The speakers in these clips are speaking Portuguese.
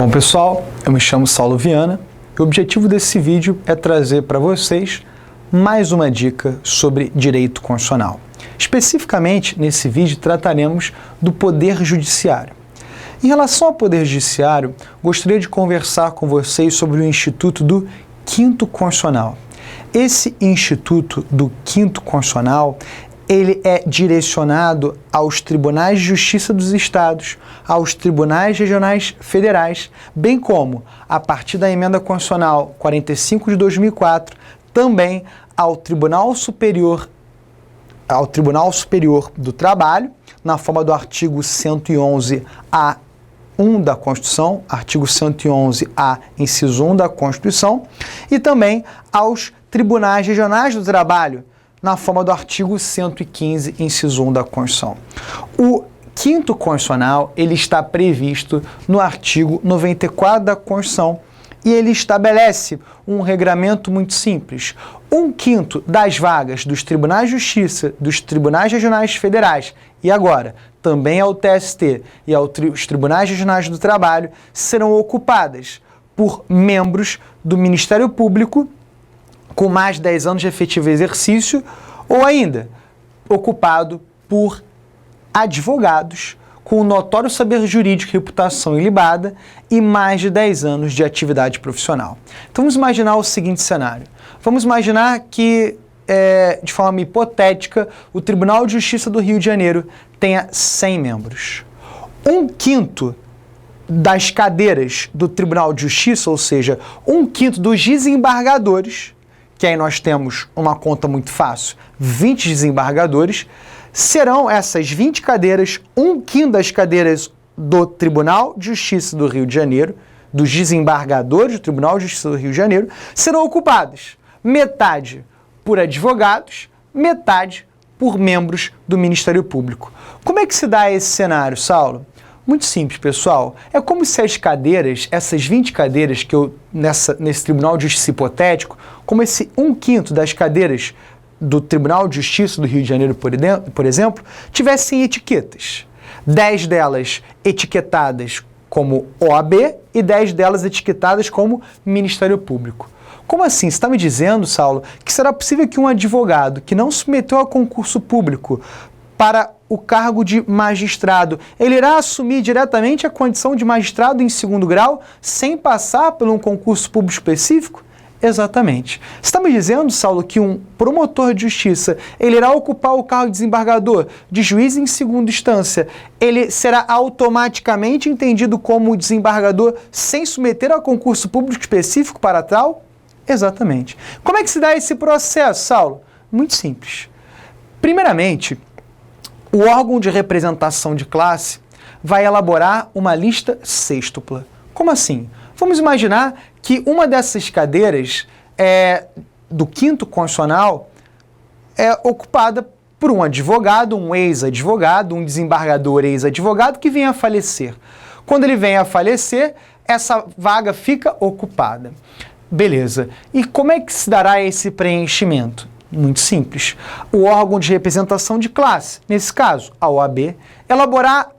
Bom pessoal, eu me chamo Saulo Viana e o objetivo desse vídeo é trazer para vocês mais uma dica sobre direito constitucional. Especificamente, nesse vídeo trataremos do Poder Judiciário. Em relação ao Poder Judiciário, gostaria de conversar com vocês sobre o Instituto do Quinto Constitucional. Esse Instituto do Quinto Constitucional, ele é direcionado aos tribunais de justiça dos estados, aos tribunais regionais federais, bem como, a partir da Emenda Constitucional 45 de 2004, também ao Tribunal Superior do Trabalho, na forma do artigo 111A 1 da Constituição, artigo 111A, inciso 1 da Constituição, e também aos tribunais regionais do trabalho, na forma do artigo 115, inciso 1 da Constituição. O Quinto Constitucional, ele está previsto no artigo 94 da Constituição e ele estabelece um regramento muito simples. 1/5 das vagas dos tribunais de justiça, dos tribunais regionais federais e agora também ao TST e aos tribunais regionais do trabalho serão ocupadas por membros do Ministério Público com mais de 10 anos de efetivo exercício, ou ainda ocupado por advogados com notório saber jurídico, reputação ilibada e mais de 10 anos de atividade profissional. Então vamos imaginar o seguinte cenário. Vamos imaginar que, de forma hipotética, o Tribunal de Justiça do Rio de Janeiro tenha 100 membros. 1/5 das cadeiras do Tribunal de Justiça, ou seja, 1/5 dos desembargadores, que aí nós temos uma conta muito fácil, 20 desembargadores, serão essas 20 cadeiras, 1/5 das cadeiras do Tribunal de Justiça do Rio de Janeiro, dos desembargadores do Tribunal de Justiça do Rio de Janeiro, serão ocupadas metade por advogados, metade por membros do Ministério Público. Como é que se dá esse cenário, Saulo? Muito simples, pessoal. É como se as cadeiras, essas 20 cadeiras que eu, nesse Tribunal de Justiça hipotético, como esse 1/5 das cadeiras do Tribunal de Justiça do Rio de Janeiro, por exemplo, tivessem etiquetas. 10 delas etiquetadas como OAB e 10 delas etiquetadas como Ministério Público. Como assim? Você está me dizendo, Saulo, que será possível que um advogado que não submeteu a concurso público para o cargo de magistrado, ele irá assumir diretamente a condição de magistrado em segundo grau sem passar por um concurso público específico? Exatamente. Você está me dizendo, Saulo, que um promotor de justiça, ele irá ocupar o cargo de desembargador, de juiz em segunda instância, ele será automaticamente entendido como desembargador sem submeter a concurso público específico para tal? Exatamente. Como é que se dá esse processo, Saulo? Muito simples. Primeiramente, o órgão de representação de classe vai elaborar uma lista sêxtupla. Como assim? Vamos imaginar que uma dessas cadeiras do Quinto Constitucional é ocupada por um advogado, um ex-advogado, um desembargador ex-advogado que vem a falecer. Quando ele vem a falecer, essa vaga fica ocupada. Beleza. E como é que se dará esse preenchimento? Muito simples. O órgão de representação de classe, nesse caso, a OAB,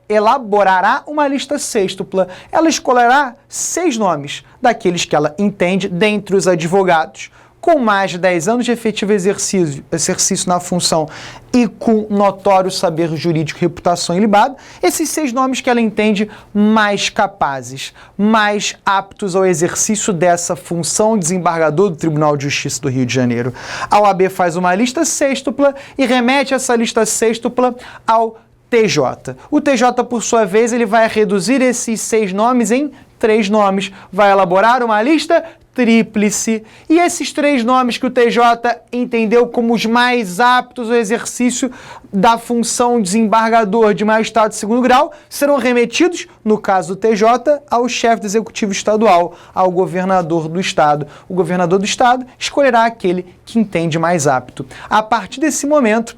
elaborará uma lista sêxtupla. Ela escolherá 6 nomes daqueles que ela entende dentre os advogados com mais de 10 anos de efetivo exercício na função e com notório saber jurídico e reputação ilibada, esses 6 nomes que ela entende mais capazes, mais aptos ao exercício dessa função de desembargador do Tribunal de Justiça do Rio de Janeiro. A OAB faz uma lista sêxtupla e remete essa lista sêxtupla ao TJ. O TJ, por sua vez, ele vai reduzir esses 6 nomes em 3 nomes, vai elaborar uma lista tríplice, e esses 3 nomes que o TJ entendeu como os mais aptos ao exercício da função de desembargador de magistrado de segundo grau serão remetidos, no caso do TJ, ao chefe do executivo estadual, ao governador do estado. O governador do estado escolherá aquele que entende mais apto. A partir desse momento,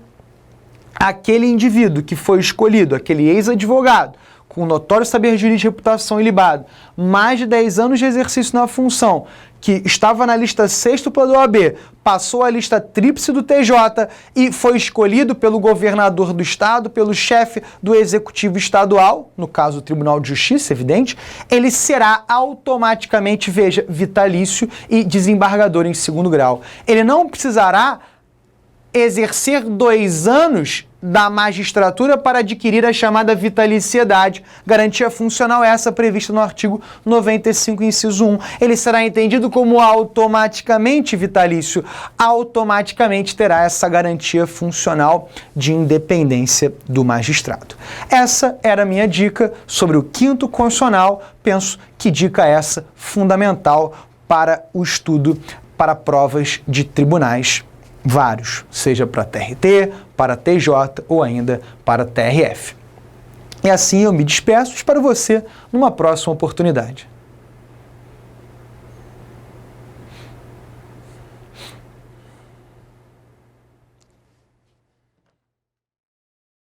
aquele indivíduo que foi escolhido, aquele ex-advogado, com notório saber jurídico, reputação ilibado, mais de 10 anos de exercício na função, que estava na lista sextupla do OAB, passou a lista tríplice do TJ e foi escolhido pelo governador do estado, pelo chefe do executivo estadual, no caso o Tribunal de Justiça, evidente, ele será automaticamente, veja, vitalício e desembargador em segundo grau. Ele não precisará exercer 2 anos da magistratura para adquirir a chamada vitaliciedade, garantia funcional essa prevista no artigo 95, inciso 1. Ele será entendido como automaticamente vitalício, automaticamente terá essa garantia funcional de independência do magistrado. Essa era a minha dica sobre o quinto constitucional. Penso que dica essa fundamental para o estudo para provas de tribunais vários, seja para TRT, para TJ ou ainda para TRF. E assim eu me despeço, espero você numa próxima oportunidade.